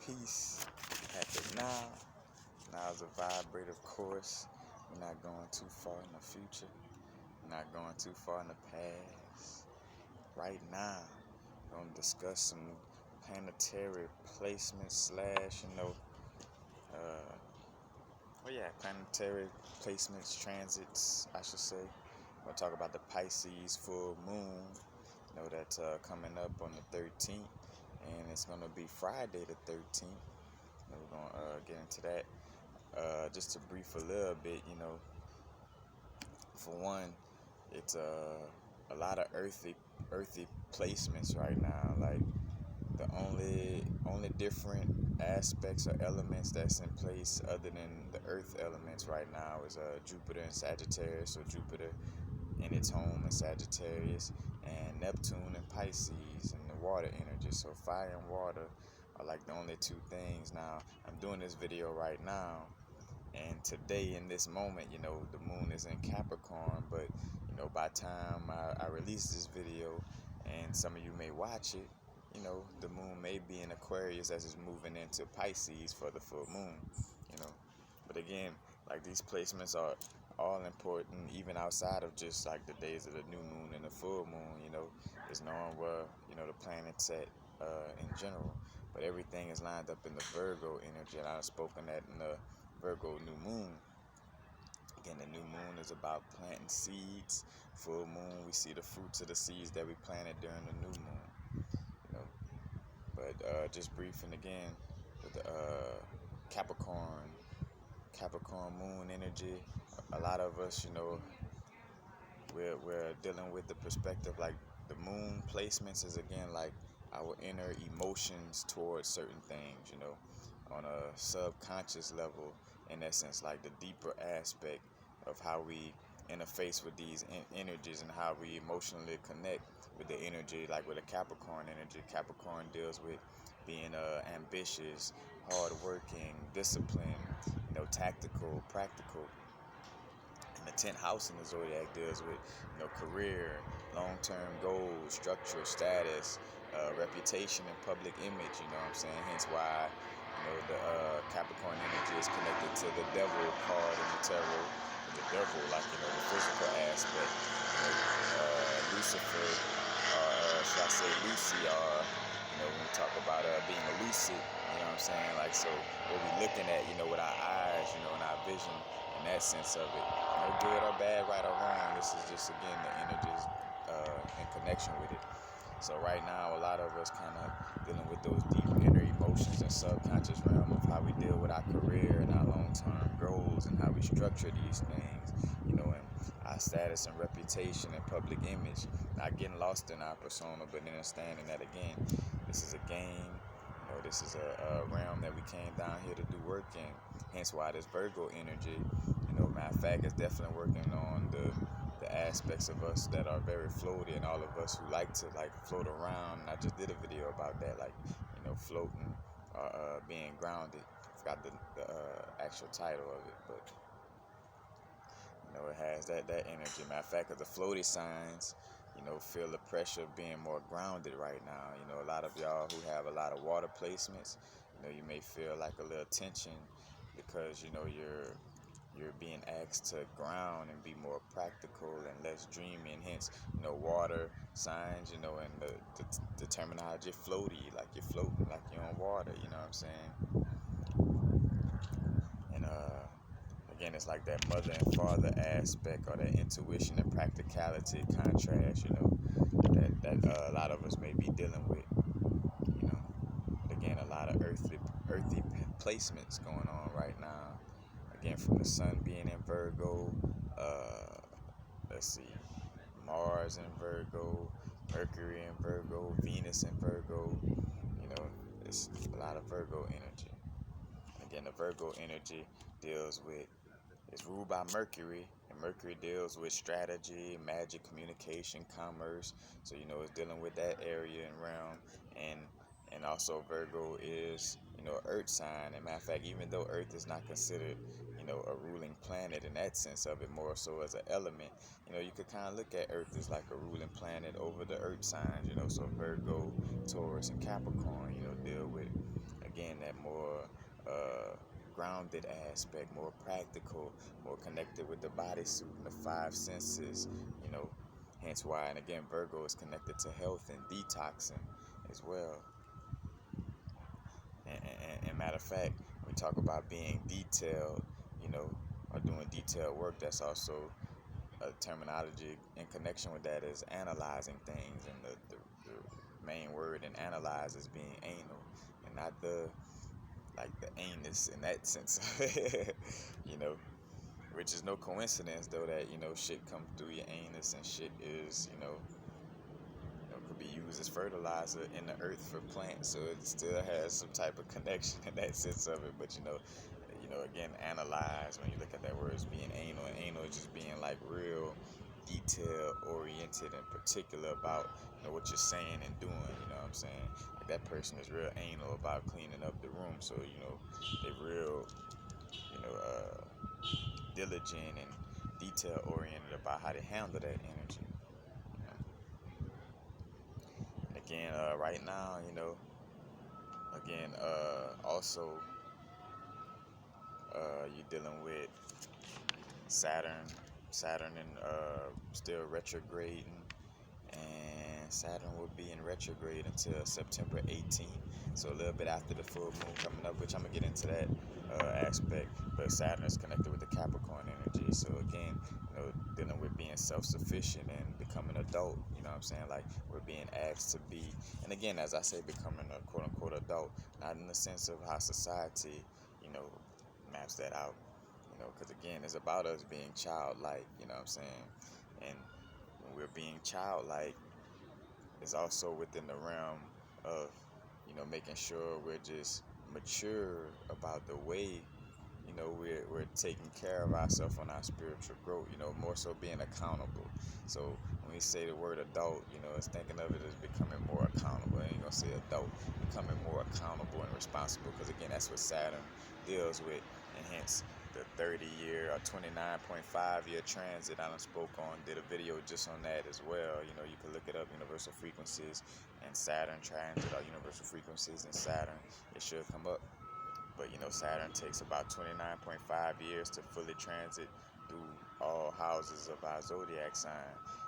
Peace. Happy now. Now is a vibrative course. We're not going too far in the future. We're not going too far in the past. Right now, we're going to discuss some planetary placements slash, planetary placements, transits, I should say. We're going to talk about the Pisces full moon. That's coming up on the 13th, and it's going to be Friday the 13th. We're going to get into that. Just to brief a little bit, for one, it's a lot of earthy placements right now. Like the only different aspects or elements that's in place other than the earth elements right now is Jupiter and Sagittarius. So Jupiter in its home in Sagittarius, and Neptune and Pisces and the water energy. So fire and water are like the only two things. Now I'm doing this video right now, and today in this moment, the moon is in Capricorn, but by the time I release this video and some of you may watch it, the moon may be in Aquarius as it's moving into Pisces for the full moon. But again, like, these placements are all important, even outside of just like the days of the new moon and the full moon. Is knowing where the planets at in general. But everything is lined up in the Virgo energy, and I've spoken that in the Virgo new moon. Again, the new moon is about planting seeds. Full moon, we see the fruits of the seeds that we planted during the new moon. But just briefing again with the Capricorn moon energy. A lot of us, we're dealing with the perspective, like the moon placements is again like our inner emotions towards certain things, on a subconscious level, in essence, like the deeper aspect of how we interface with these energies and how we emotionally connect with the energy. Like with a Capricorn energy, Capricorn deals with being ambitious, hardworking, disciplined, tactical, practical. And the 10th house in the zodiac deals with career, long-term goals, structure, status, reputation, and public image. Hence why the Capricorn energy is connected to the devil card in the tarot. The devil, like the physical aspect. Lucifer, should I say Lucy, when we talk about being lucid. Like, so what we looking at, with our eyes, and our vision, in that sense of it. No good or bad, right or wrong. This is just, again, the energies in connection with it. So right now, a lot of us kind of dealing with those deep inner emotions and subconscious realm of how we deal with our career and our long-term goals and how we structure these things, and our status and reputation and public image. Not getting lost in our persona, but understanding that, again, this is a game. This is a realm that we came down here to do work in. Hence why this Virgo energy, matter of fact, is definitely working on the aspects of us that are very floaty, and all of us who like to float around. And I just did a video about that, floating or being grounded. Forgot the actual title of it, but it has that energy. Matter of fact, of the floaty signs, feel the pressure of being more grounded right now. A lot of y'all who have a lot of water placements, you may feel like a little tension because you're being asked to ground and be more practical and less dreamy, and hence water signs, and the terminology floaty, like you're floating, like you're on water. And again, it's like that mother and father aspect, or that intuition and practicality contrast, that a lot of us may be dealing with. Again, a lot of earthy placements going on right now. Again, from the sun being in Virgo, let's see, Mars in Virgo, Mercury in Virgo, Venus in Virgo. It's a lot of Virgo energy. Again, the Virgo energy is ruled by Mercury, and Mercury deals with strategy, magic, communication, commerce. So it's dealing with that area and realm, and also Virgo is Earth sign. And matter of fact, even though Earth is not considered a ruling planet in that sense of it, more so as an element, you could kind of look at Earth as like a ruling planet over the Earth signs. So Virgo, Taurus, and Capricorn deal with, again, that more grounded aspect, more practical, more connected with the bodysuit and the five senses, you know. Hence why, and again, Virgo is connected to health and detoxing as well. And matter of fact, we talk about being detailed, you know, or doing detailed work. That's also a terminology in connection with that is analyzing things, and the main word in analyze is being anal, and not the like the anus in that sense, you know. Which is no coincidence though that shit come through your anus, and shit is could be used as fertilizer in the earth for plants, so it still has some type of connection in that sense of it. But again, analyze, when you look at that word, as being anal, and anal is just being like real detail oriented and particular about what you're saying and doing. You know what I'm saying? Like that person is real anal about cleaning up the room, so they real diligent and detail oriented about how to handle that energy. And again, right now, again, also, you're dealing with Saturn and still retrograding, and Saturn will be in retrograde until September 18th. So a little bit after the full moon coming up, which I'm gonna get into that aspect. But Saturn is connected with the Capricorn energy. So again, dealing with being self-sufficient and becoming adult. You know what I'm saying? Like we're being asked to be, and again, as I say, becoming a quote-unquote adult, not in the sense of how society, maps that out. Because again, it's about us being childlike. You know what I'm saying? And when we're being childlike, it's also within the realm of making sure we're just mature about the way we're taking care of ourselves on our spiritual growth, more so being accountable. So when we say the word adult, it's thinking of it as becoming more accountable. I ain't gonna say adult, becoming more accountable and responsible, because again, that's what Saturn deals with. And hence the 30-year or 29.5-year transit I done spoke on, did a video just on that as well. You can look it up, universal frequencies and Saturn transit, or universal frequencies and Saturn. It should come up. But Saturn takes about 29.5 years to fully transit through all houses of our zodiac sign.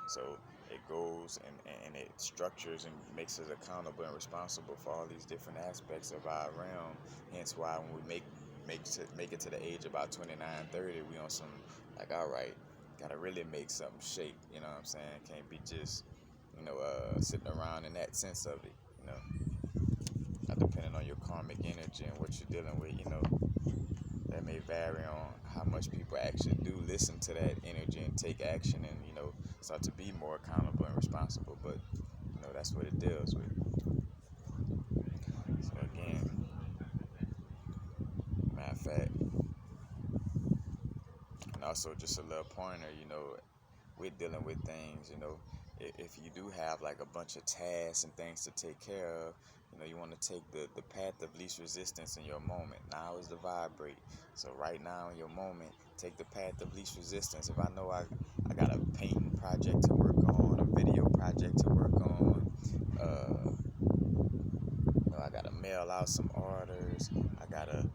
So it goes and it structures and makes us accountable and responsible for all these different aspects of our realm. Hence why when we make it to the age about 29, 30, we on some like, all right, gotta really make something shake. You know what I'm saying? Can't be just sitting around in that sense of it. Depending on your karmic energy and what you're dealing with, that may vary on how much people actually do listen to that energy and take action and, start to be more accountable and responsible. But, that's what it deals with. So again, matter of fact, and also just a little pointer, with dealing with things, if you do have like a bunch of tasks and things to take care of, you want to take the path of least resistance in your moment. Now is the vibrate. So right now in your moment, take the path of least resistance. If I know I got a painting project to work on, a video project to work on, I got to mail out some orders, I got to,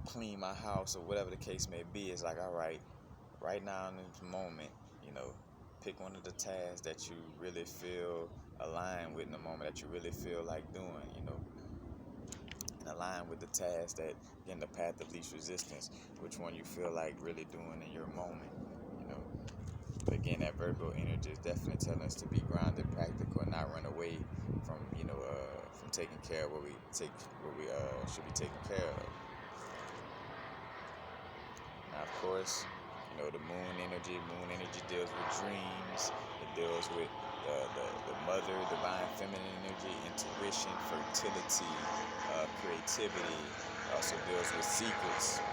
clean my house, or whatever the case may be, it's like, all right now in this moment, pick one of the tasks that you really feel aligned with in the moment, that you really feel like doing, and align with the task that, again, the path of least resistance, which one you feel like really doing in your moment, But again, that Virgo energy is definitely telling us to be grounded, practical, and not run away from, from taking care of what we should be taking care of. Now, of course, the moon energy deals with dreams. It deals with the mother, divine feminine energy, intuition, fertility, creativity. It also deals with secrets,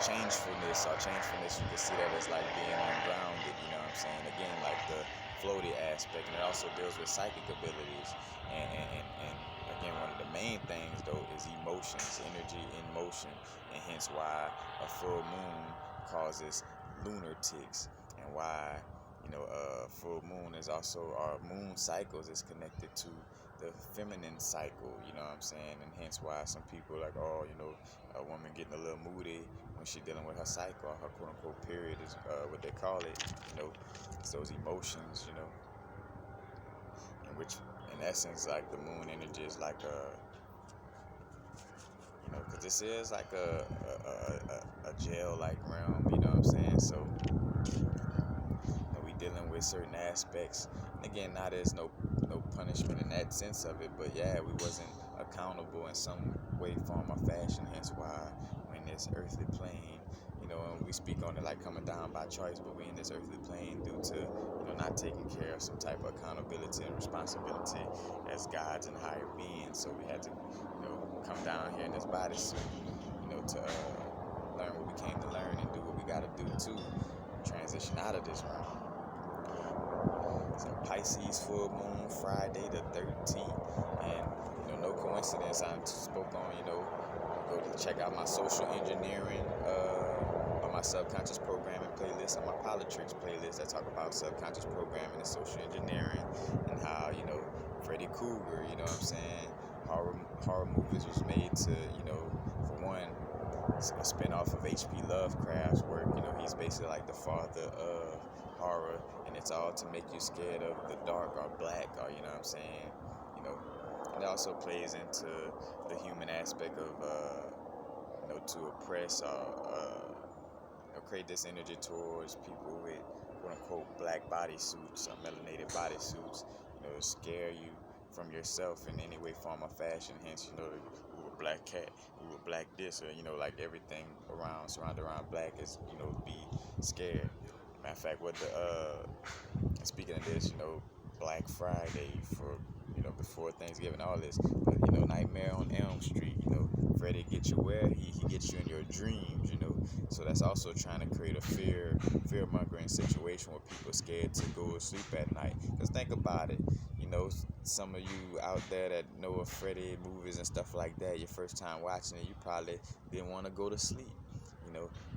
changefulness. Or changefulness, you can see that as like being ungrounded, you know what I'm saying? Again, like the floaty aspect. And it also deals with psychic abilities. And again, one of the main things, though, is emotions, energy in motion. And hence why a full moon causes lunar tics, and why full moon is also, our moon cycles is connected to the feminine cycle, you know what I'm saying? And hence why some people like, oh, a woman getting a little moody when she dealing with her cycle, her quote unquote period is what they call it, it's those emotions, in which in essence like the moon energy is like because this is like a jail like realm, you know what I'm saying? So we dealing with certain aspects. And again, now there's no punishment in that sense of it, but yeah, we wasn't accountable in some way, form, or fashion. Hence why we're in this earthly plane, and we speak on it like coming down by choice, but we in this earthly plane due to not taking care of some type of accountability and responsibility as gods and higher beings. So we had to come down here in this bodysuit, to learn what we came to learn and do what we got to do to transition out of this realm. So Pisces full moon Friday the 13th, and no coincidence. I spoke on go check out my social engineering on my subconscious programming playlist, on my politics playlist. I talk about subconscious programming and social engineering and how Freddy Krueger, you know what I'm saying, horror movies was made to for one, a spin-off of H.P. Lovecraft's work. He's basically like the father of horror, and it's all to make you scared of the dark or black, or you know what I'm saying, and it also plays into the human aspect of to oppress or create this energy towards people with quote-unquote black bodysuits or melanated bodysuits, scare you from yourself in any way, form, or fashion. Hence, ooh, a black cat, ooh, a black this, or like everything surrounded around black is, be scared. Matter of fact, speaking of this, Black Friday for, before Thanksgiving, all this, but, Nightmare on Elm Street, Freddy get you where? He gets you in your dreams, so that's also trying to create a fear-mongering situation where people are scared to go to sleep at night. Because think about it, some of you out there that know of Freddy movies and stuff like that, your first time watching it, you probably didn't want to go to sleep,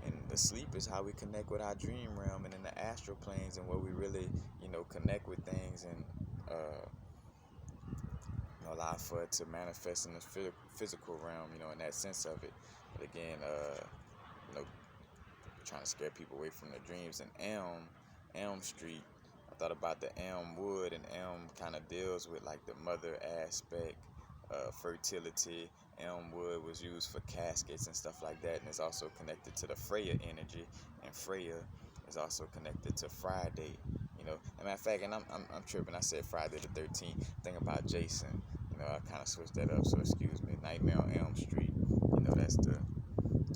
and the sleep is how we connect with our dream realm and in the astral planes, and where we really, connect with things and allow for it to manifest in the physical realm, in that sense of it. But again, trying to scare people away from their dreams. And Elm Street, I thought about the elm wood, and elm kind of deals with like the mother aspect, fertility. Elm wood was used for caskets and stuff like that, and it's also connected to the Freya energy, and Freya is also connected to Friday. As a matter of fact, and I'm tripping. I said Friday the 13th. Think about Jason. I kind of switched that up, so excuse me. Nightmare on Elm Street. That's the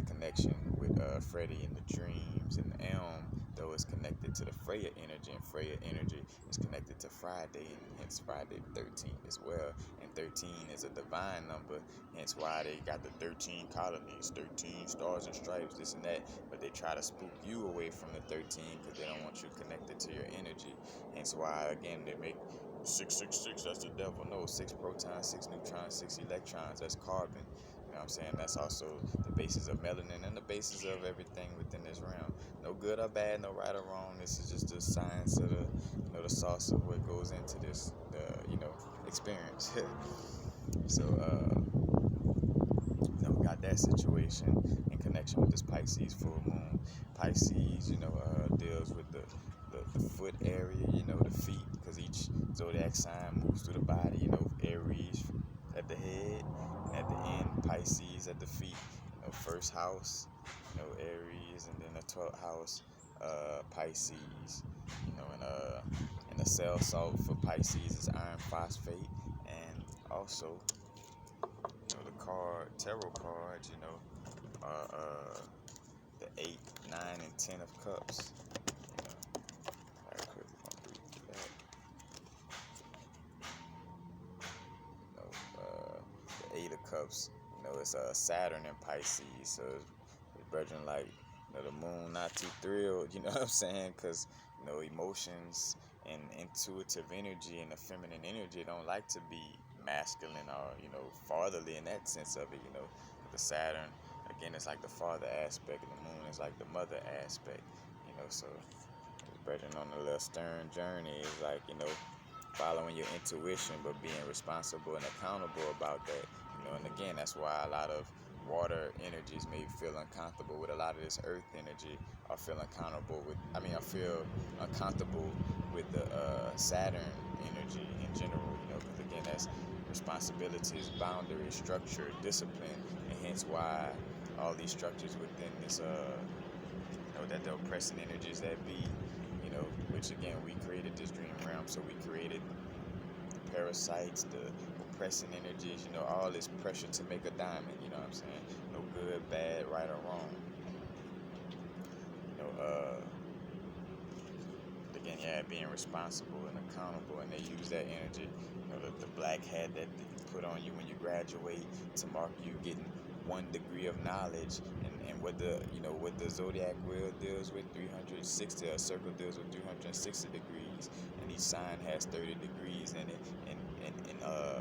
connection with Freddy and the dreams, and Elm though is connected to the Freya energy, and Freya energy is connected to Friday, and hence Friday the 13th as well. And 13 is a divine number, hence why they got the 13 colonies, 13 stars and stripes, this and that. But they try to spook you away from the 13 because they don't want you connected to your energy. Hence why again they make 666, that's the devil. No, 6 protons, 6 neutrons, 6 electrons, that's carbon. You know what I'm saying? That's also the basis of melanin and the basis of everything within this realm. No good or bad, no right or wrong. This is just the science of the sauce of what goes into this, experience. So, we got that situation in connection with this Pisces full moon. Pisces, deals with the foot area, the feet, because each zodiac sign moves through the body. Aries at the head, at the end, Pisces at the feet. First house, Aries, and then the 12th house, Pisces. And the cell salt for Pisces is iron phosphate, and also, the tarot cards, are the 8, 9, and 10 of cups. Right quick, we're gonna read that. The 8 of cups, it's Saturn in Pisces, so it's brethren like, the moon not too thrilled, you know what I'm saying? Because, emotions and intuitive energy and the feminine energy don't like to be masculine or, fatherly in that sense of it, The Saturn, again, it's like the father aspect, and the moon is like the mother aspect, so brethren on a little stern journey is like, following your intuition, but being responsible and accountable about that. And again, that's why a lot of water energies may feel uncomfortable with a lot of this earth energy. I feel I feel uncomfortable with the Saturn energy in general, because again, that's responsibilities, boundaries, structure, discipline, and hence why all these structures within this, that the oppressing energies that be, which again, we created this dream realm, so we created the parasites, the oppressing energies, all this pressure to make a diamond, you know what I'm saying? No good, bad, right or wrong. You know, again, yeah, being responsible and accountable, and they use that energy, the black hat that you put on you when you graduate to mark you getting 1 degree of knowledge, and what the zodiac wheel deals with 360, a circle deals with 360 degrees, and each sign has 30 degrees in it, and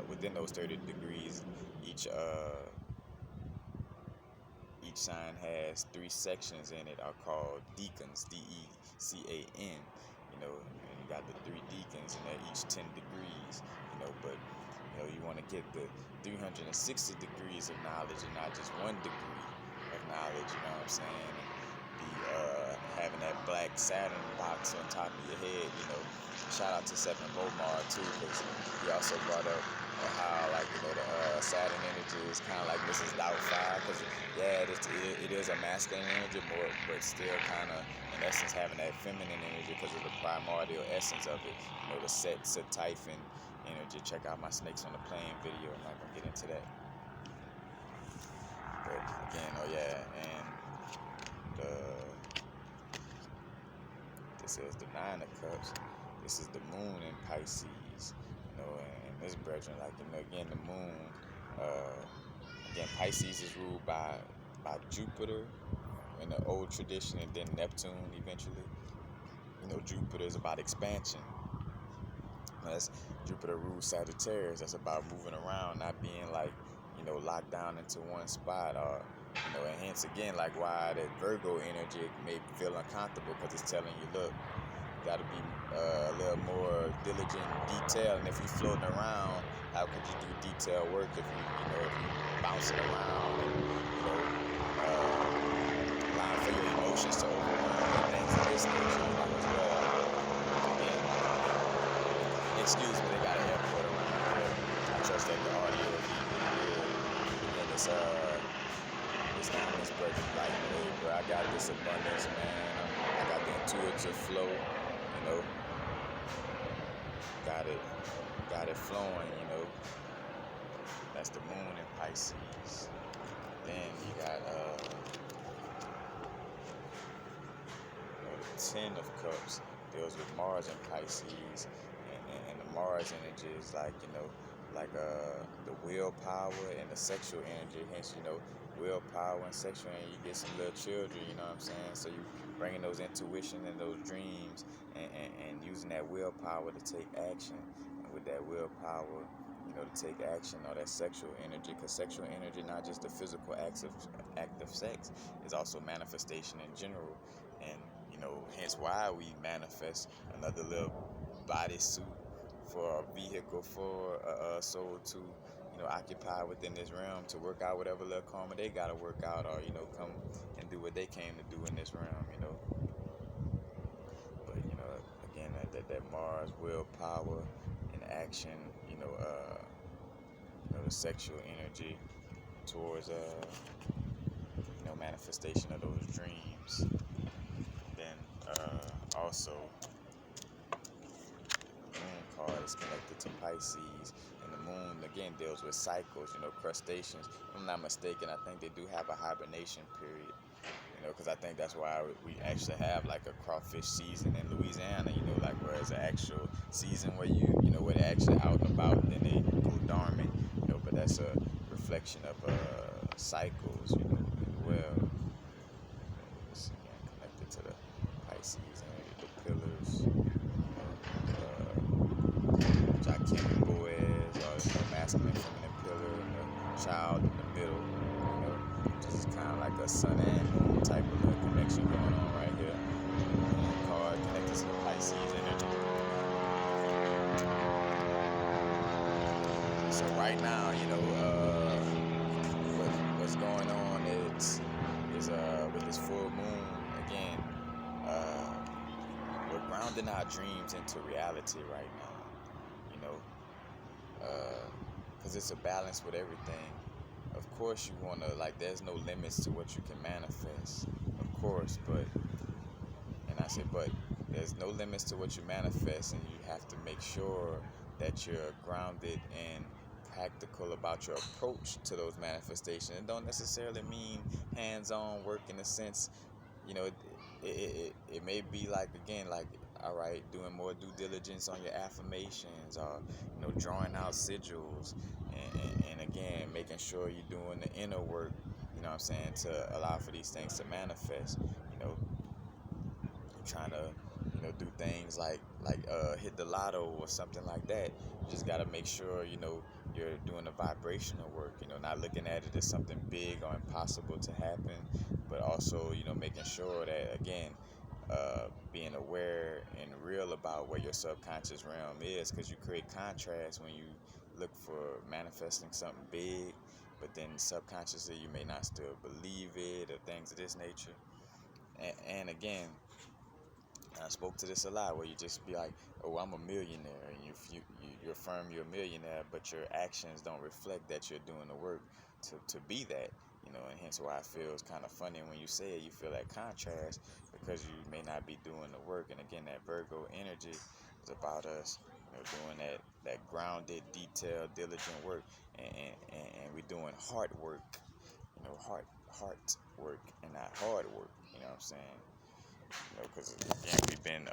within those 30 degrees, each sign has 3 sections in it are called decans, Decan, and you got the 3 decans, and they're each 10 degrees, but you want to get the 360 degrees of knowledge and not just 1 degree of knowledge, you know what I'm saying? And be having that black Saturn box on top of your head, Shout out to Sept too, because he also brought up how, like, the Saturn energy is kind of like Mrs. Doubtfire, because yeah, it is a masculine energy, but still kind of in essence having that feminine energy because of the primordial essence of it. The Set-Typhon energy. Check out my Snakes on the Plane video. I'm not gonna get into that. But again, and this is the Nine of Cups. This is the Moon in Pisces. And this brethren, again, the Moon. Again, Pisces is ruled by Jupiter in the old tradition, and then Neptune eventually. Jupiter is about expansion. That's Jupiter rules Sagittarius. That's about moving around, not being locked down into one spot, or and hence again, like why that Virgo energy may feel uncomfortable, because it's telling you, look, you got to be a little more diligent and detailed. And if you're floating around, how could you do detailed work if you bouncing around and allowing for your emotions to overwhelm and things of this nature, as well. Again, excuse me, they got an airport around here. I trust that the audio will be pretty good. And this time is perfect. Like, hey, bro, I got this abundance, man. I got the intuitive flow, got it flowing, That's the Moon in Pisces. Then you got the Ten of Cups deals with Mars in Pisces, and the Mars energy is like the willpower and the sexual energy. Hence, willpower and sexual energy, you get some little children, you know what I'm saying? So you bringing those intuition and those dreams, and using that willpower to take action, and with that willpower, to take action, or that sexual energy, because sexual energy, not just the physical act of sex, is also manifestation in general, and hence why we manifest another little bodysuit for a vehicle for a soul to occupy within this realm, to work out whatever little karma they gotta work out, or come and do what they came to do in this realm, but again, that Mars willpower and action, the sexual energy towards manifestation of those dreams. Then also the Moon card is connected to Pisces, and the Moon again deals with cycles, crustaceans. If I'm not mistaken, I think they do have a hibernation period, because I think that's why we actually have like a crawfish season in Louisiana, where it's an actual season where where they're actually out and about, and then they go dormant, but that's a reflection of cycles, as well. It's again connected to the Pisces and the pillars, Jakim and Boaz, or masculine, feminine pillar, and the child in the middle, just kind of like a sun and moon type of connection going on right here. And card connected to the Pisces energy. So right now, what's going on is with this full moon again. Uh, we're grounding our dreams into reality right now. You know, because it's a balance with everything. Of course, you wanna like. There's no limits to what you can manifest. Of course, but and I say, but there's no limits to what you manifest, and you have to make sure that you're grounded and practical about your approach to those manifestations. It don't necessarily mean hands-on work in a sense. It may be like, again, like, all right, doing more due diligence on your affirmations, or drawing out sigils, and again, making sure you're doing the inner work. You know what I'm saying, to allow for these things to manifest. You know, trying to do things like hit the lotto or something like that. You just got to make sure you're doing the vibrational work, not looking at it as something big or impossible to happen, but also making sure that, again, being aware and real about where your subconscious realm is, because you create contrast when you look for manifesting something big, but then subconsciously you may not still believe it or things of this nature. And again, I spoke to this a lot, where you just be like, "Oh, I'm a millionaire," and you affirm you're a millionaire, but your actions don't reflect that you're doing the work to be that. And hence why I feel it's kind of funny when you say it. You feel that contrast because you may not be doing the work. And again, that Virgo energy is about us, doing that grounded, detailed, diligent work, and we're doing hard work, heart work, and not hard work. You know what I'm saying? Because again, we've been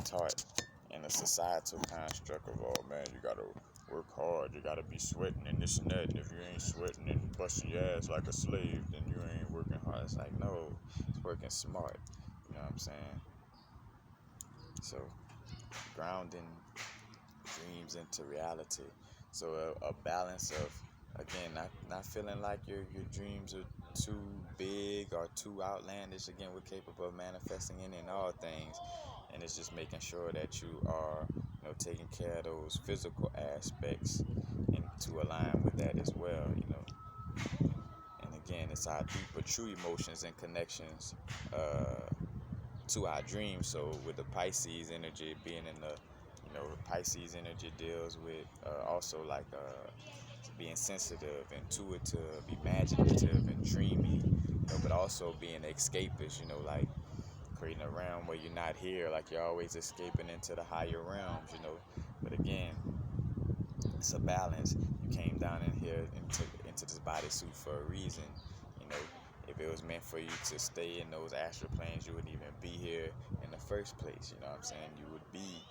taught in a societal construct of, oh man, you gotta work hard, you gotta be sweating and this and that, and if you ain't sweating and busting your ass like a slave, then you ain't working hard. It's like, no, it's working smart. You know what I'm saying? So, grounding dreams into reality. So a balance of, again, not feeling like your dreams are too big or too outlandish. Again, we're capable of manifesting any and all things, and it's just making sure that you are taking care of those physical aspects and to align with that as well. And again, it's our deeper true emotions and connections to our dreams. So with the Pisces energy being in the, Pisces energy deals with also like being sensitive, intuitive, imaginative, and dreamy, but also being escapist, like creating a realm where you're not here, like you're always escaping into the higher realms. But again, it's a balance. You came down in here into this bodysuit for a reason. You know, if it was meant for you to stay in those astral planes, you wouldn't even be here in the first place. You know what I'm saying? You would be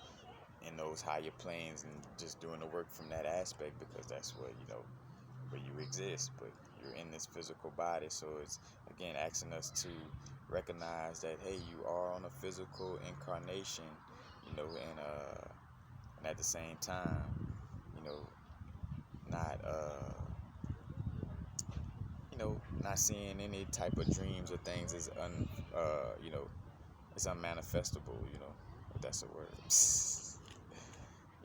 in those higher planes and just doing the work from that aspect, because that's where you exist. But you're in this physical body, so it's again asking us to recognize that, hey, you are on a physical incarnation, and at the same time, you know, not not seeing any type of dreams or things as it's unmanifestable, if that's a word.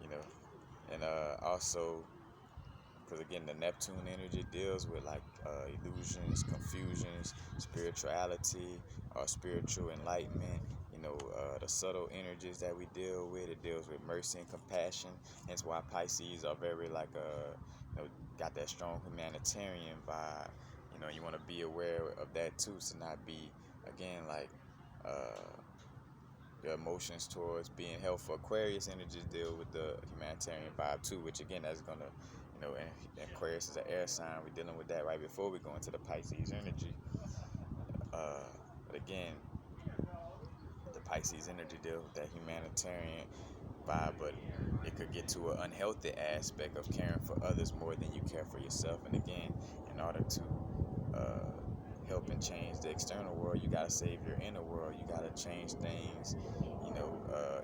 you know, and also, because again, the Neptune energy deals with like illusions, confusions, spirituality, or spiritual enlightenment. The subtle energies that we deal with. It deals with mercy and compassion. Hence why Pisces are very like got that strong humanitarian vibe. You want to be aware of that too, to not be, again, like your emotions towards being helpful. Aquarius energies deal with the humanitarian vibe too, which again, that's gonna, and Aquarius is an air sign. We're dealing with that right before we go into the Pisces energy. But again, the Pisces energy deals with that humanitarian vibe, but it could get to an unhealthy aspect of caring for others more than you care for yourself. And again, in order to help and change the external world, you gotta save your inner world. You gotta change things,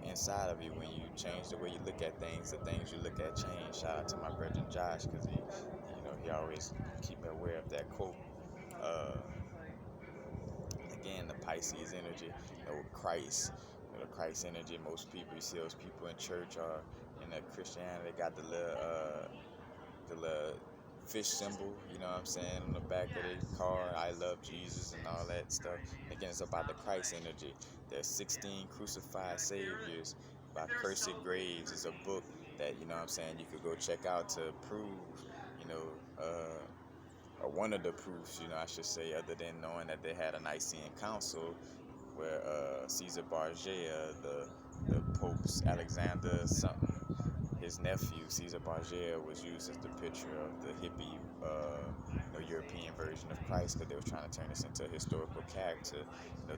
inside of you. When you change the way you look at things, the things you look at change. Shout out to my brother Josh, because he always keep me aware of that quote. Again, the Pisces energy, Christ, the Christ energy. Most people, you see those people in church or in the Christianity, they got the little fish symbol, you know what I'm saying, on the back of the car, I love Jesus and all that stuff. Again, it's about the Christ energy. There's 16 crucified saviors by Retrogrades. It's a book that, you know what I'm saying, you could go check out to prove, you know, or one of the proofs, you know, I should say, other than knowing that they had a Nicene Council where Caesar Borgia, the Pope's Alexander something, his nephew Caesar Borgia, was used as the picture of the hippie, European version of Christ, because they were trying to turn this into a historical character,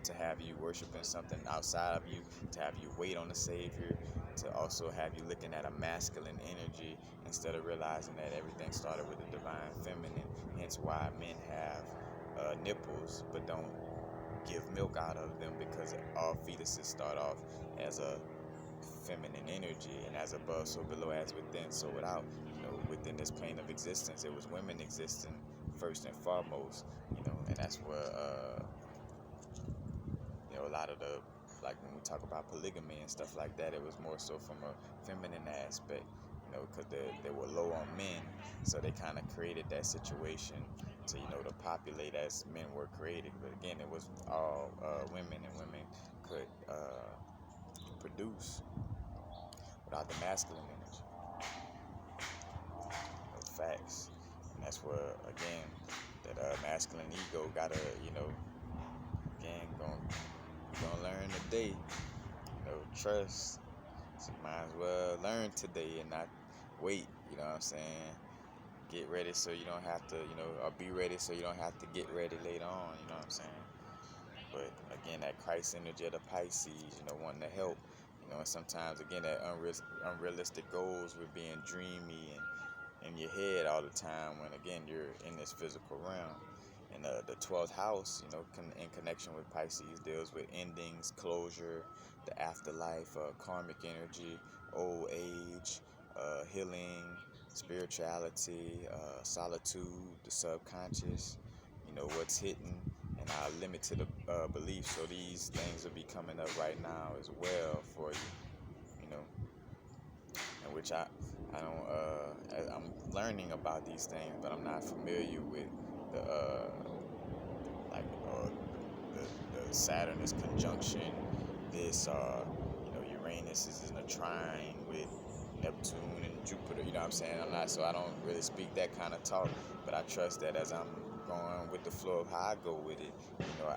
to have you worshiping something outside of you, to have you wait on the Savior, to also have you looking at a masculine energy instead of realizing that everything started with the divine feminine. Hence why men have nipples but don't give milk out of them, because all fetuses start off as a feminine energy, and as above so below, as within so without. Within this plane of existence, it was women existing first and foremost, and that's where a lot of the, like when we talk about polygamy and stuff like that, it was more so from a feminine aspect, because they were low on men, so they kind of created that situation to to populate as men were created. But again, it was all women, and women could produce without the masculine energy. Facts. And that's where, again, that masculine ego gotta, again, gonna learn today. Trust. So you might as well learn today and not wait, you know what I'm saying? Get ready so you don't have to, or be ready so you don't have to get ready later on, you know what I'm saying? But again, that Christ energy of the Pisces, wanting to help, and sometimes, again, that unrealistic goals with being dreamy and in your head all the time, when again you're in this physical realm. And the 12th house, in connection with Pisces, deals with endings, closure, the afterlife, karmic energy, old age, healing, spirituality, solitude, the subconscious, what's hidden, and our limited beliefs. So these things will be coming up right now as well for you, in which I don't, I'm learning about these things, but I'm not familiar with the the Saturn is conjunction this, Uranus is in a trine with Neptune and Jupiter, you know what I'm saying? So I don't really speak that kind of talk, but I trust that as I'm going with the flow of how I go with it,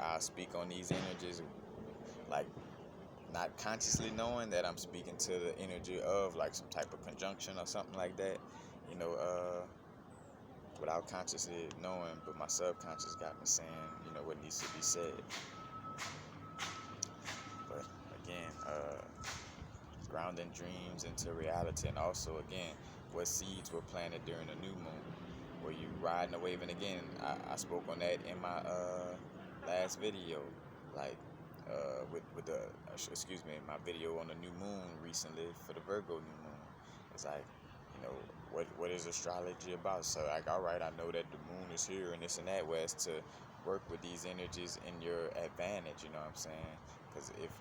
I'll speak on these energies, like, not consciously knowing that I'm speaking to the energy of like some type of conjunction or something like that, without consciously knowing, but my subconscious got me saying, what needs to be said. But again, grounding dreams into reality, and also, again, what seeds were planted during the new moon. Were you riding a wave? And again, I spoke on that in my last video, like with the my video on the new moon recently for the Virgo new moon. It's like, what is astrology about? So like, all right, I know that the moon is here and this and that, whereas to work with these energies in your advantage, you know what I'm saying? Because if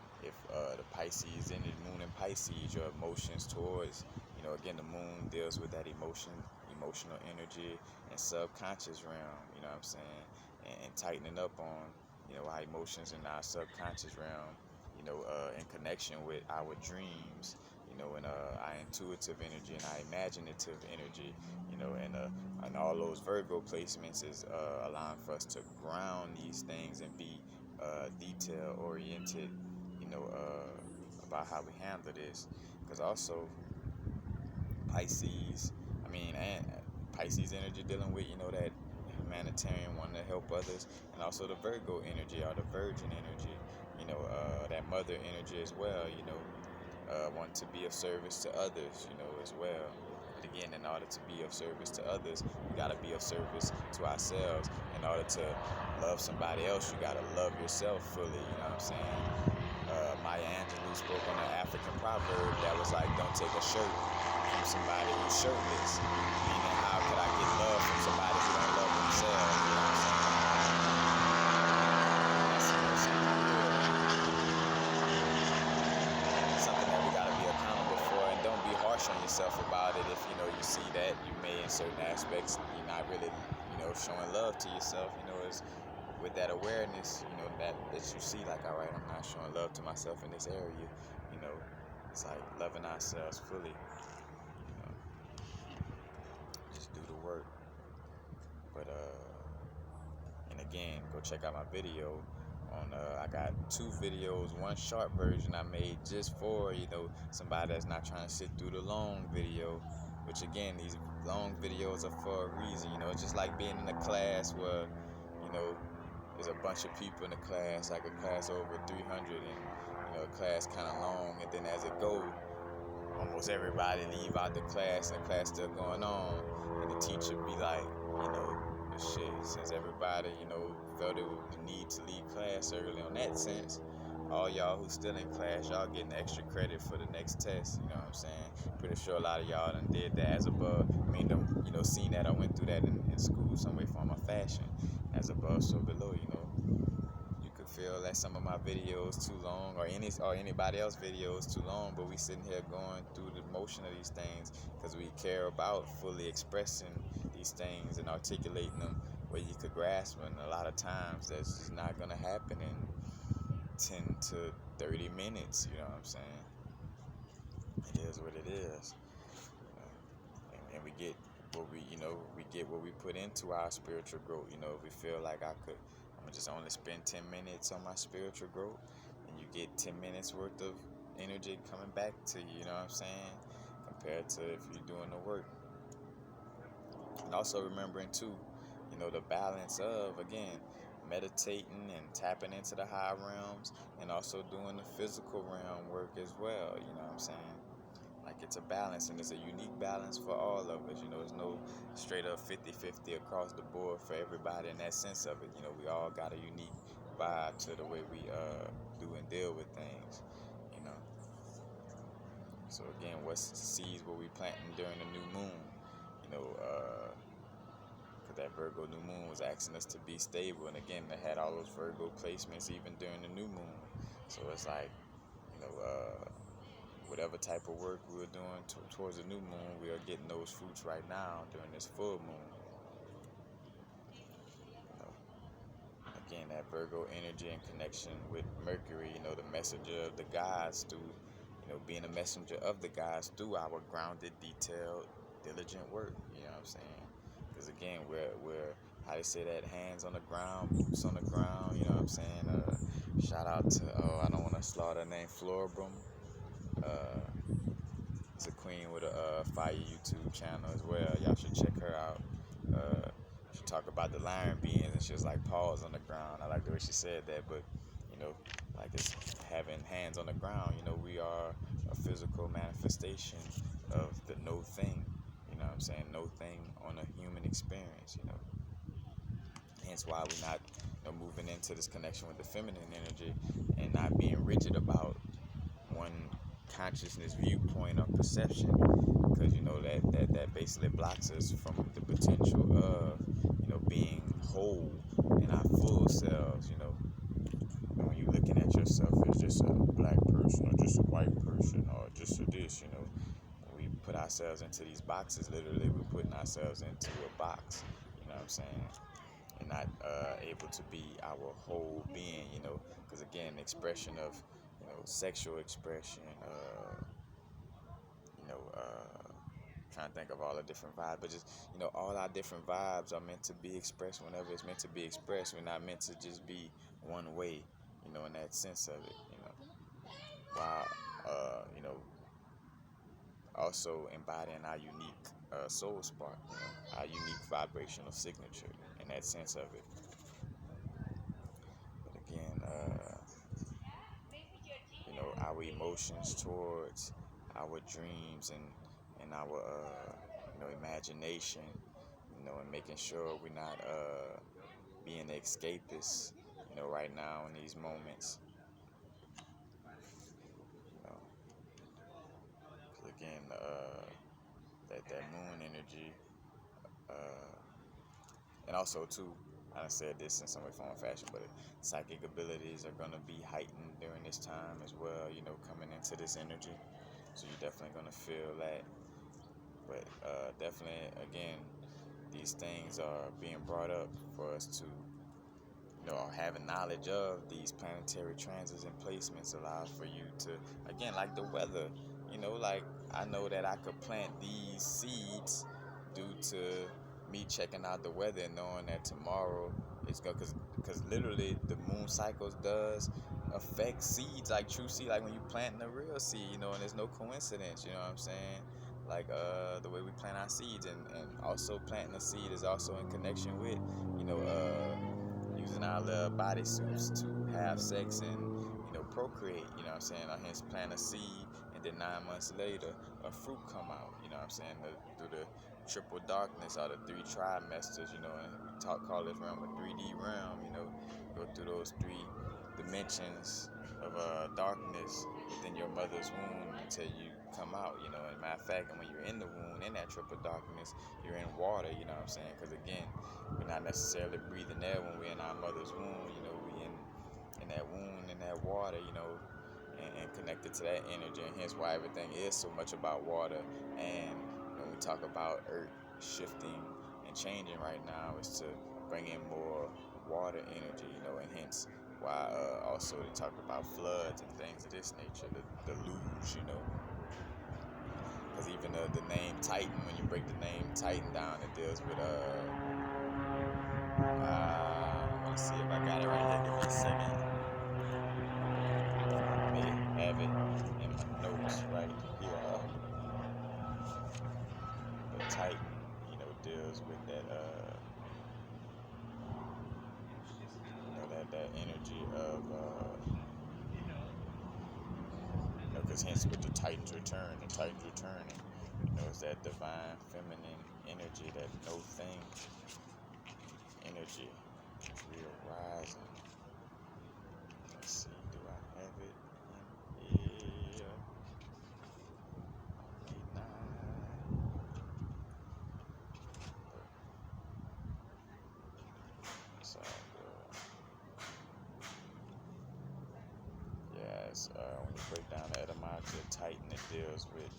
the Pisces in the moon in Pisces, your emotions towards, again, the moon deals with that emotional energy and subconscious realm, you know what I'm saying? And tightening up on, our emotions in our subconscious realm, in connection with our dreams, and our intuitive energy and our imaginative energy, and all those Virgo placements is allowing for us to ground these things and be detail oriented, about how we handle this. Because also Pisces, and Pisces energy dealing with, that humanitarian wanting to help others, and also the Virgo energy or the Virgin energy, that mother energy as well, want to be of service to others, as well. But again, in order to be of service to others, you got to be of service to ourselves. In order to love somebody else, you got to love yourself fully, you know what I'm saying? Maya Angelou spoke on an African proverb that was like, don't take a shirt from somebody who's shirtless. Meaning, how could I get love from somebody who don't love themselves? You know what I'm saying? That's something that we gotta be accountable for, and don't be harsh harsh on yourself about it if, you know, you see that you may in certain aspects you're not really, you know, showing love to yourself. You know, it's with that awareness, you know, that you see, like, all right, I'm not showing love to myself in this area. You know, it's like loving ourselves fully. You know, just do the work. But and again, go check out my video on I got 2 videos, one short version I made just for, you know, somebody that's not trying to sit through the long video, which again, these long videos are for a reason. You know, it's just like being in a class where, you know, there's a bunch of people in the class, like a class over 300, and, you know, a class kind of long, and then as it goes, almost everybody leave out the class and the class still going on, and the teacher be like, you know, shit, since everybody, you know, felt it was the need to leave class early on that sense, all y'all who still in class, y'all getting extra credit for the next test. You know what I'm saying? Pretty sure a lot of y'all done did that as above. I mean, you know, seen that, I went through that in school some way, form, or fashion. As above, so below. You know, you could feel that some of my videos too long, or anybody else videos too long, but we sitting here going through the motion of these things because we care about fully expressing these things and articulating them where you could grasp them. And a lot of times that's just not gonna happen in 10 to 30 minutes. You know what I'm saying? It is what it is. And we get what we, you know, we get what we put into our spiritual growth. You know, if we feel like I'm gonna just only spend 10 minutes on my spiritual growth, and you get 10 minutes worth of energy coming back to you. You know what I'm saying? Compared to if you're doing the work. And also remembering too, you know, the balance of, again, meditating and tapping into the high realms, and also doing the physical realm work as well. You know what I'm saying? Like, it's a balance, and it's a unique balance for all of us. You know, there's no straight up 50-50 across the board for everybody in that sense of it. You know, we all got a unique vibe to the way we do and deal with things. You know. So again, what's the seeds what we planting during the new moon? You know, because that Virgo new moon was asking us to be stable, and again, they had all those Virgo placements even during the new moon. So it's like, you know, whatever type of work we were doing towards the new moon, we are getting those fruits right now during this full moon. You know, again, that Virgo energy in connection with Mercury, you know, the messenger of the gods through, you know, being a messenger of the gods through our grounded, detailed, diligent work. You know what I'm saying? Because again, we're how they say that, hands on the ground, boots on the ground. You know what I'm saying? Shout out to, I don't want to slaughter her name, Florbrum. It's a queen with a fire YouTube channel as well. Y'all should check her out. She talked about the lion beings, and she was like paws on the ground. I like the way she said that, but you know, like, it's having hands on the ground. You know, we are a physical manifestation of the no thing. You know what I'm saying? No thing on a human experience. You know, hence why we're not, you know, moving into this connection with the feminine energy and not being rigid about one consciousness, viewpoint, or perception, because you know that basically blocks us from the potential of, you know, being whole in our full selves. You know, and when you're looking at yourself as just a black person, or just a white person, or just a this, you know, when we put ourselves into these boxes, literally we're putting ourselves into a box. You know what I'm saying? And not able to be our whole being. You know, because again, expression of, you know, sexual expression, you know, trying to think of all the different vibes, but just, you know, all our different vibes are meant to be expressed whenever it's meant to be expressed. We're not meant to just be one way, you know, in that sense of it, you know, while, you know, also embodying our unique soul spark, you know, our unique vibrational signature in that sense of it. But again, you know, our emotions towards our dreams and our you know, imagination, you know, and making sure we're not being escapists, you know, right now in these moments. You know, 'cause again, that moon energy, and also too, I done said this in some way, form, or fashion, but psychic abilities are gonna be heightened during this time as well. You know, coming into this energy. So you're definitely gonna feel that. But definitely, again, these things are being brought up for us to, having knowledge of these planetary transits and placements allows for you to, again, like the weather, like I know that I could plant these seeds due to me checking out the weather and knowing that tomorrow it's going, because literally the moon cycles does affect seeds, like true seed, like when you planting a real seed, and there's no coincidence, you know what I'm saying? Like the way we plant our seeds, and also planting a seed is also in connection with, using our little bodysuits to have sex and, procreate, you know what I'm saying? Or hence plant a seed, and then 9 months later a fruit come out, you know what I'm saying? Through the triple darkness or the three trimesters, and we call this realm a 3D realm, go through those three dimensions of darkness within your mother's womb until you come out, and matter of fact, and when you're in the womb, in that triple darkness, you're in water, you know what I'm saying? Because again, we're not necessarily breathing air when we're in our mother's womb, we in that womb, in that water, and connected to that energy, and hence why everything is so much about water. And when we talk about earth shifting and changing right now, is to bring in more water energy, and hence why also they talk about floods and things of this nature, the deluge, because even the name Titan, when you break the name Titan down, it deals with let's see if I got it right here. Give me a second. I may have it in my notes right here. But Titan, deals with that that energy of because hence with the Titan's return, it's that divine feminine energy, that no thing energy, real rising. Let's see, do I have it in here? I may not. It's all good. Yes, when you break down the etymology of Titan, it deals with,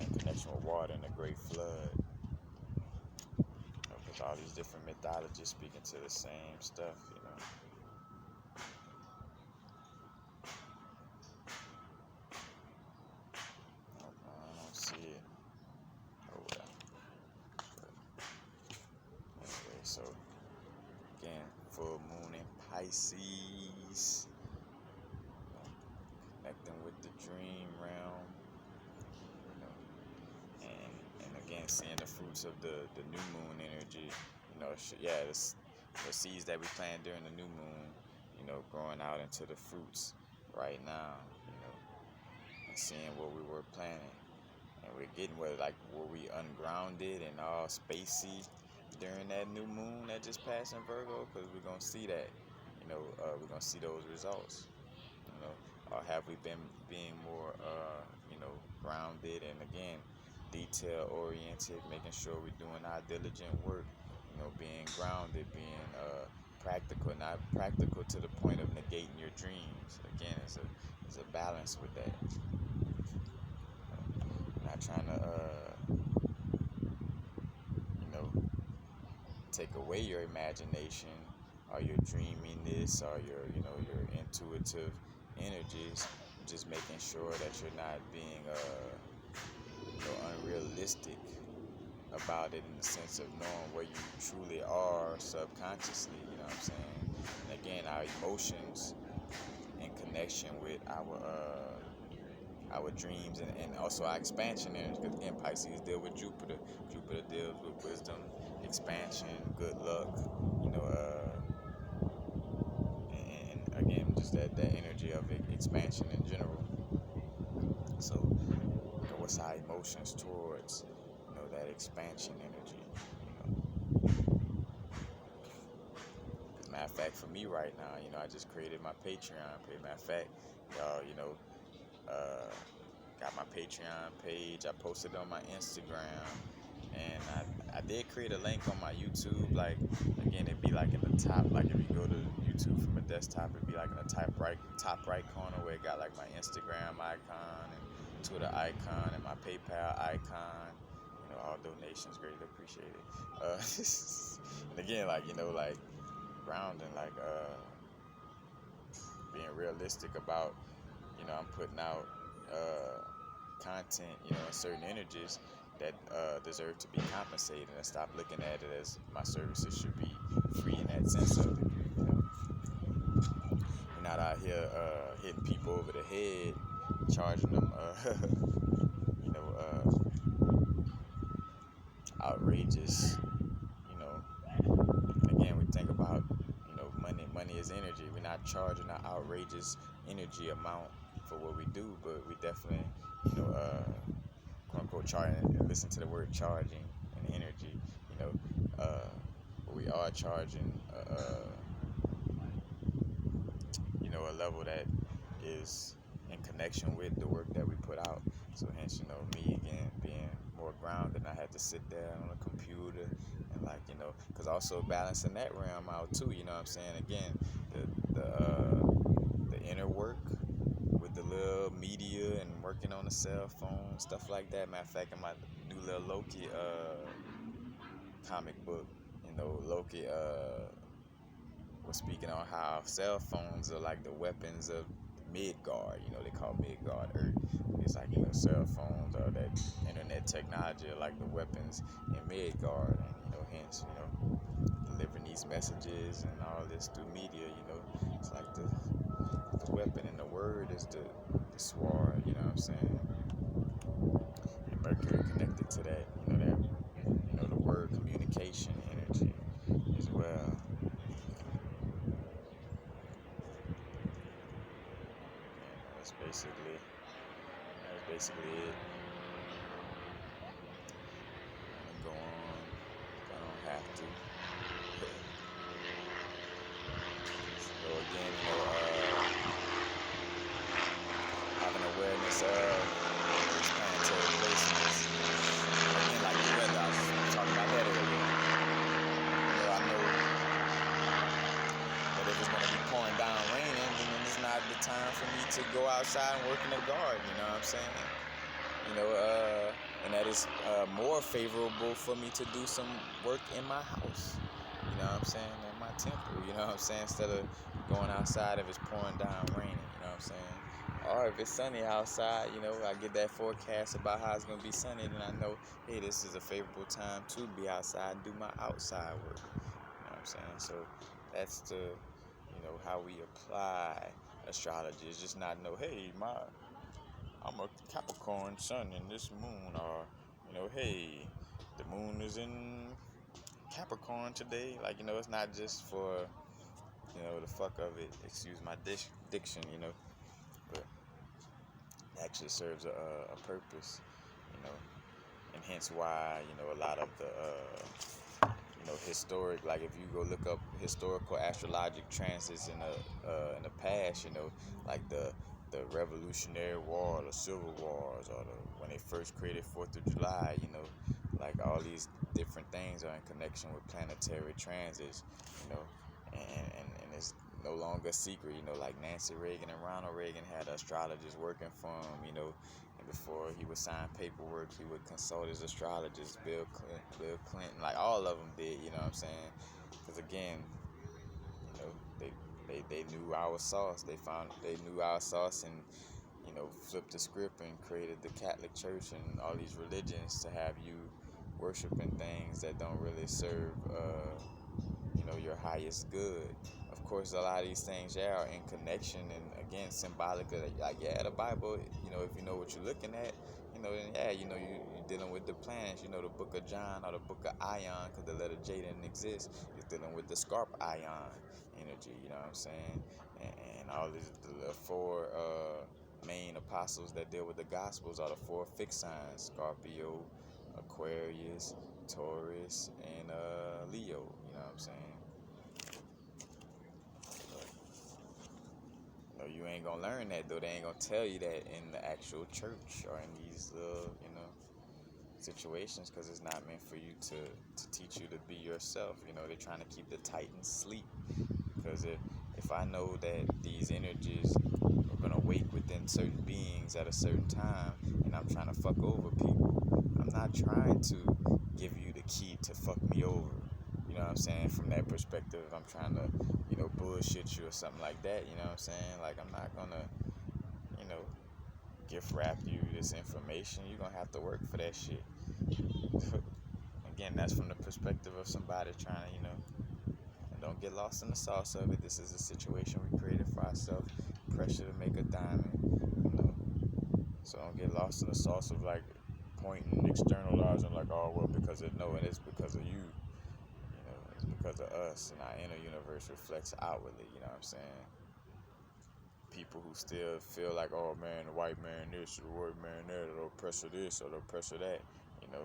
in connection with water and the Great Flood. Because all these different mythologies speaking to the same stuff, I don't see it. Oh well. Anyway, so again, full moon in Pisces, connecting with the dream realm, and again seeing the fruits of the new moon energy. The seeds that we plant during the new moon, growing out into the fruits right now, and seeing what we were planting. And we're getting were we ungrounded and all spacey during that new moon that just passed in Virgo? Because we're going to see that, we're going to see those results, or have we been being more, grounded and again, detail oriented, making sure we're doing our diligent work, being grounded, being practical, not practical to the point of negating your dreams. Again, it's a balance with that. Not trying to, take away your imagination or your dreaminess or your intuitive energies. Just making sure that you're not being unrealistic about it, in the sense of knowing where you truly are subconsciously, you know what I'm saying? And again, our emotions in connection with our dreams, and also our expansion energy, because again, Pisces deal with Jupiter. Jupiter deals with wisdom, expansion, good luck, and again, just that energy of expansion in general. So, what's our emotions towards, that expansion energy? As a matter of fact, for me right now, I just created my Patreon page. Matter of fact, y'all, got my Patreon page. I posted on my Instagram, and I did create a link on my YouTube. Like, again, it'd be like in the top. Like, if you go to YouTube from a desktop, it'd be like in the top right corner where it got like my Instagram icon and Twitter icon and my PayPal icon. All donations greatly appreciated. And again, like grounding, being realistic about, I'm putting out content, and certain energies that deserve to be compensated, and stop looking at it as my services should be free in that sense of it. We're not out here hitting people over the head, charging them, outrageous. Again, we think about, money is energy. We're not charging an outrageous energy amount for what we do, but we definitely, quote unquote, charging. Listen to the word charging and energy. We are charging, a level that is in connection with the work that we put out. So hence, me again being more grounded, I had to sit there on a computer and because also balancing that realm out too. You know what I'm saying? Again, the inner work with the little media and working on the cell phone, stuff like that. Matter of fact, in my new little Loki comic book, Loki was speaking on how cell phones are like the weapons of Midgard. They call Midgard Earth. It's like, cell phones or that internet technology are like the weapons in Midgard, and hence, delivering these messages and all this through media. It's like the weapon, and the word is the sword. You know what I'm saying? And Mercury connected to that. The word communication energy as well. That's basically it. I'm gonna go on. I don't have to. So again, having awareness of these planetary placements. Again, like the weather, I was talking about that earlier. I know that if it's gonna be pouring down raining, then it's not the time for me to go outside and work in the garden. You know what I'm saying? And that is more favorable for me to do some work in my house. You know what I'm saying? In my temple. You know what I'm saying? Instead of going outside if it's pouring down raining. You know what I'm saying? Or if it's sunny outside, I get that forecast about how it's gonna be sunny, then I know, hey, this is a favorable time to be outside and do my outside work. You know what I'm saying? So that's how we apply astrology. It's just not hey, I'm a Capricorn sun in this moon, or hey, the moon is in Capricorn today. It's not just for the fuck of it. Excuse my diction, but it actually serves a purpose, and hence why a lot of the historic, if you go look up historical astrologic transits in the past, like the Revolutionary War, the Civil Wars, or when they first created 4th of July, all these different things are in connection with planetary transits, and it's no longer a secret, like Nancy Reagan and Ronald Reagan had astrologers working for him, and before he would sign paperwork, he would consult his astrologist, Bill Clinton, all of them did, you know what I'm saying? Because again, they knew our sauce. They knew our sauce and flipped the script and created the Catholic Church and all these religions to have you worshiping things that don't really serve your highest good. Of course, a lot of these things are in connection and again symbolic of the Bible. If you know what you're looking at, then you're dealing with the planets. The Book of John or the Book of Ion, because the letter J didn't exist. It's dealing with the Scarp Ion energy. You know what I'm saying? And all these the 4 main apostles that deal with the Gospels are the 4 fixed signs: Scorpio, Aquarius, Taurus, and Leo. You know what I'm saying? But, you ain't gonna learn that though. They ain't gonna tell you that in the actual church or in these situations, because it's not meant for you to teach you to be yourself. They're trying to keep the Titans asleep, because if I know that these energies are gonna wake within certain beings at a certain time, and I'm trying to fuck over people, I'm not trying to give you the key to fuck me over. You know what I'm saying? From that perspective, if I'm trying to, bullshit you or something like that, you know what I'm saying? Like, I'm not gonna, you know, gift wrap you this information. You're gonna have to work for that shit. Again, that's from the perspective of somebody trying to, and don't get lost in the sauce of it. This is a situation we created for ourselves. Pressure to make a diamond, So don't get lost in the sauce of like pointing, externalizing, like, oh well, because of no, and it's because of you. It's because of us, and our inner universe reflects outwardly. You know what I'm saying? People who still feel like, oh man, the white man this, the white man that, or the oppressor this, or the oppressor that, you know,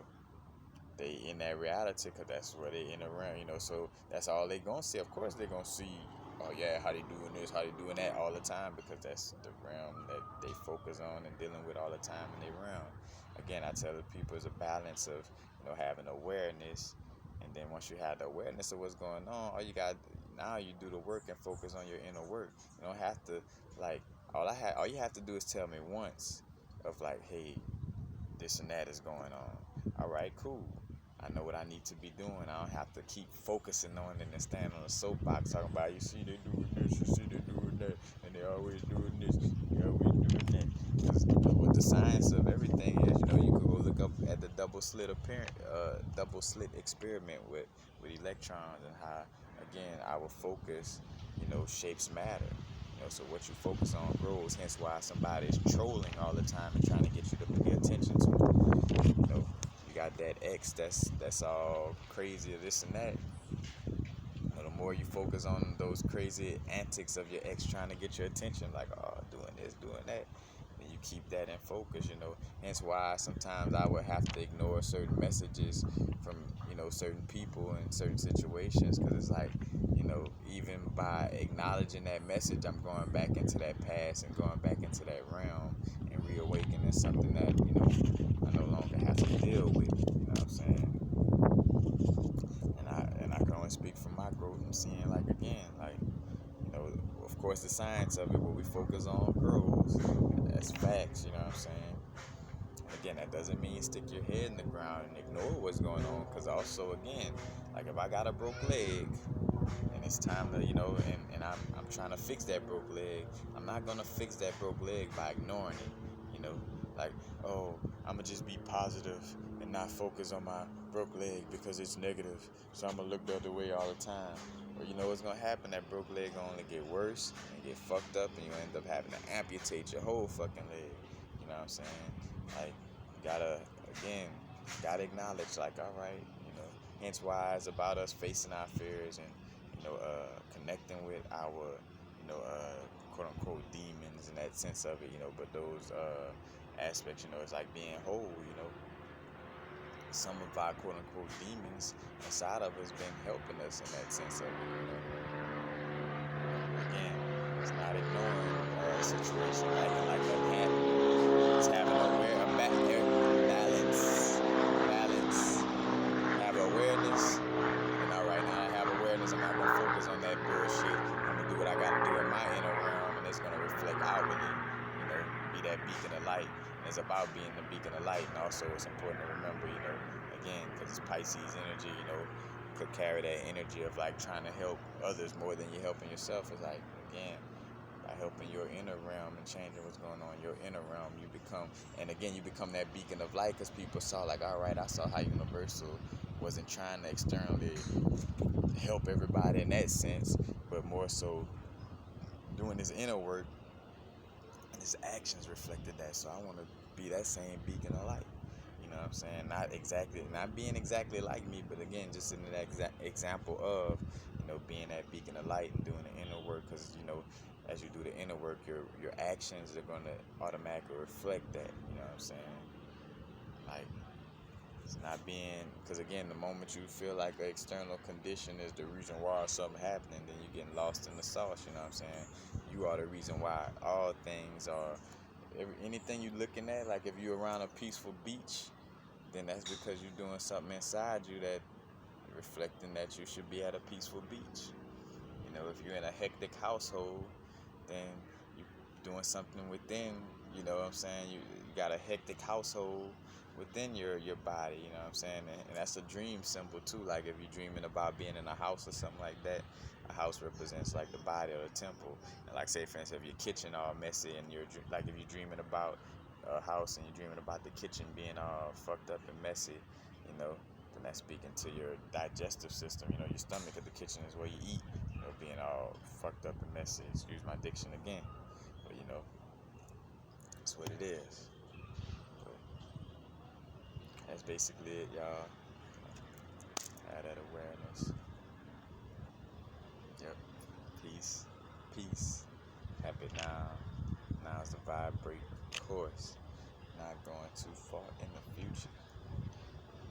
they in that reality because that's where they in around, so that's all they gonna see. Of course they gonna see, oh yeah, how they doing this, how they doing that all the time, because that's the realm that they focus on and dealing with all the time in their realm. Again, I tell the people it's a balance of, having awareness, and then once you have the awareness of what's going on, now you do the work and focus on your inner work. You don't have to, like, all you have to do is tell me once of like, hey, this and that is going on. All right, cool. I know what I need to be doing. I don't have to keep focusing on it and stand on the soapbox talking about, you see they doing this, you see they doing that, and they always doing this, they always doing that. Because what the science of everything is, you could go look up at the double slit experiment with electrons, and how, again, our focus, shapes matter. So what you focus on grows. Hence why somebody is trolling all the time and trying to get you to pay attention to it. You got that ex that's all crazy or this and that. The more you focus on those crazy antics of your ex trying to get your attention, like, oh, doing this, doing that, then you keep that in focus. Hence why sometimes I would have to ignore certain messages from, certain people in certain situations, because it's like, even by acknowledging that message, I'm going back into that past and going back into that realm and reawakening something that, I no longer have to deal with. You know what I'm saying? And I can only speak from my growth and seeing, like, again, like, of course, the science of it, what we focus on grows. That's facts, you know what I'm saying? Again, that doesn't mean you stick your head in the ground and ignore what's going on, because also, again, like, if I got a broke leg and it's time to, and I'm trying to fix that broke leg, I'm not gonna fix that broke leg by ignoring it, like, oh, I'm gonna just be positive and not focus on my broke leg because it's negative, so I'm gonna look the other way all the time. Or you know what's gonna happen? That broke leg gonna only get worse and get fucked up, and you end up having to amputate your whole fucking leg. You know what I'm saying? Like, you gotta acknowledge, like, all right, hence why it's about us facing our fears and, connecting with our, quote unquote demons in that sense of it, but those aspects, it's like being whole. Some of our quote unquote demons inside of us been helping us in that sense of it. Again, it's not ignoring a situation like that happened. It's having balance, have awareness. And all right, now I have awareness. I'm not gonna focus on that bullshit. I'm gonna do what I gotta do in my inner realm, and it's gonna reflect outwardly. Be that beacon of light. And it's about being the beacon of light, and also it's important to remember, again, because it's Pisces energy, could carry that energy of like trying to help others more than you're helping yourself. It's like, again, by helping your inner realm and changing what's going on in your inner realm, you become that beacon of light, because people saw, like, all right, I saw how Universal wasn't trying to externally help everybody in that sense, but more so doing his inner work, and his actions reflected that. So I want to be that same beacon of light. You know what I'm saying? Not being exactly like me, but again, just in that example of, being that beacon of light and doing the inner work, because, as you do the inner work, your actions are going to automatically reflect that. You know what I'm saying? Like, it's not being, because again, the moment you feel like an external condition is the reason why something happening, then you're getting lost in the sauce. You know what I'm saying? You are the reason why all things are. Anything you're looking at, like if you're around a peaceful beach, then that's because you're doing something inside you that reflecting that you should be at a peaceful beach. You know, if you're in a hectic household, then you doing something within, you know what I'm saying? You got a hectic household within your body, you know what I'm saying? And that's a dream symbol too. Like if you're dreaming about being in a house or something like that, a house represents like the body or the temple. And like say for instance, if your kitchen all messy and like if you're dreaming about a house and you're dreaming about the kitchen being all fucked up and messy, you know, then that's speaking to your digestive system, you know, your stomach, because the kitchen is where you eat, you know, being all fucked up and messy. Excuse my diction again, but you know, that's what it is. But that's basically it, y'all. Have that awareness. Yep. Peace. Peace. Happy now. Now's the vibrate course. Not going too far in the future.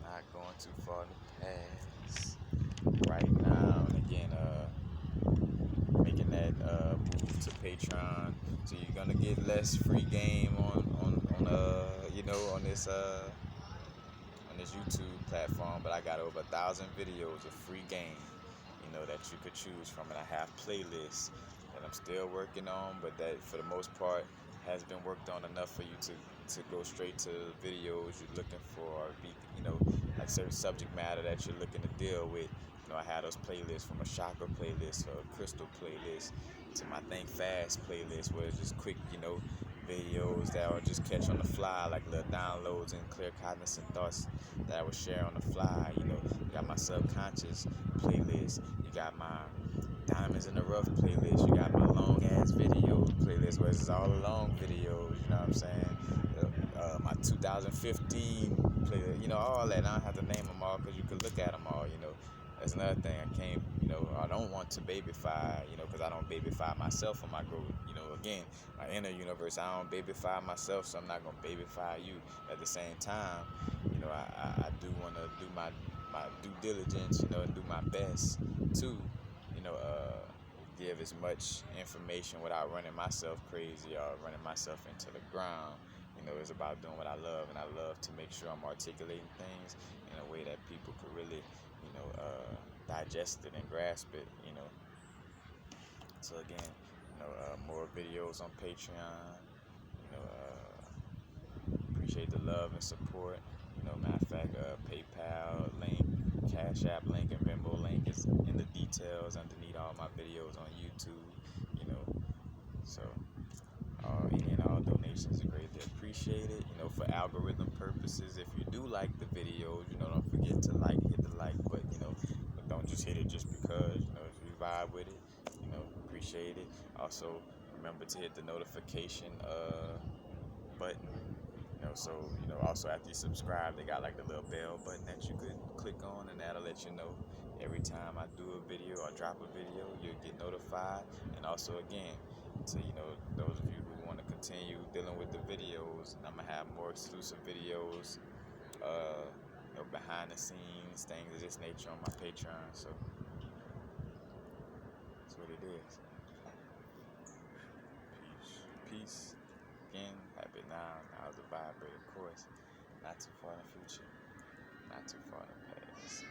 Not going too far in the past. Right now, and again, making that move to Patreon. So you're gonna get less free game on you know, on this YouTube platform, but I got over 1,000 videos of free game, you know, that you could choose from, and I have playlists that I'm still working on, but that for the most part has been worked on enough for you to go straight to videos you're looking for, or be, you know, like certain subject matter that you're looking to deal with. You know, I had those playlists, from a chakra playlist to a crystal playlist to my Think Fast playlist, where it's just quick, you know, videos that I'll just catch on the fly, like little downloads and clear cognizant thoughts that I would share on the fly. You know, you got my subconscious playlist, you got my diamonds in the rough playlist, you got my long ass video playlist where it's all long videos, you know what I'm saying? My 2015 playlist, you know, all that. I don't have to name them all because you could look at them all, you know. That's another thing. I can't, you know, I don't want to babyfy, you know, because I don't babyfy myself in my growth. You know, again, my inner universe, I don't babyfy myself, so I'm not going to babyfy you. At the same time, you know, I do want to do my due diligence, you know, and do my best to, you know, give as much information without running myself crazy or running myself into the ground. You know, it's about doing what I love, and I love to make sure I'm articulating things in a way that people could really, you know, digest it and grasp it, you know. So again, you know, more videos on Patreon, you know, appreciate the love and support. You know, matter of fact, PayPal link, Cash App link, and Venmo link is in the details underneath all my videos on YouTube, you know. So any and all donations are greatly appreciated. You know, for algorithm purposes, if you do like the videos, you know, don't forget to hit the like button, you know, but don't just hit it just because, you know, if you vibe with it, you know, appreciate it. Also, remember to hit the notification button, you know, so, you know, also after you subscribe, they got like the little bell button that you could click on, and that'll let you know every time I do a video or drop a video, you'll get notified. And also, again, to, you know, those of you who want to continue dealing with the videos, and I'm gonna have more exclusive videos, you know, behind the scenes things of this nature on my Patreon. So that's what it is. Peace. Again, happy now. Now's the vibrate, of course. Not too far in the future. Not too far in the past.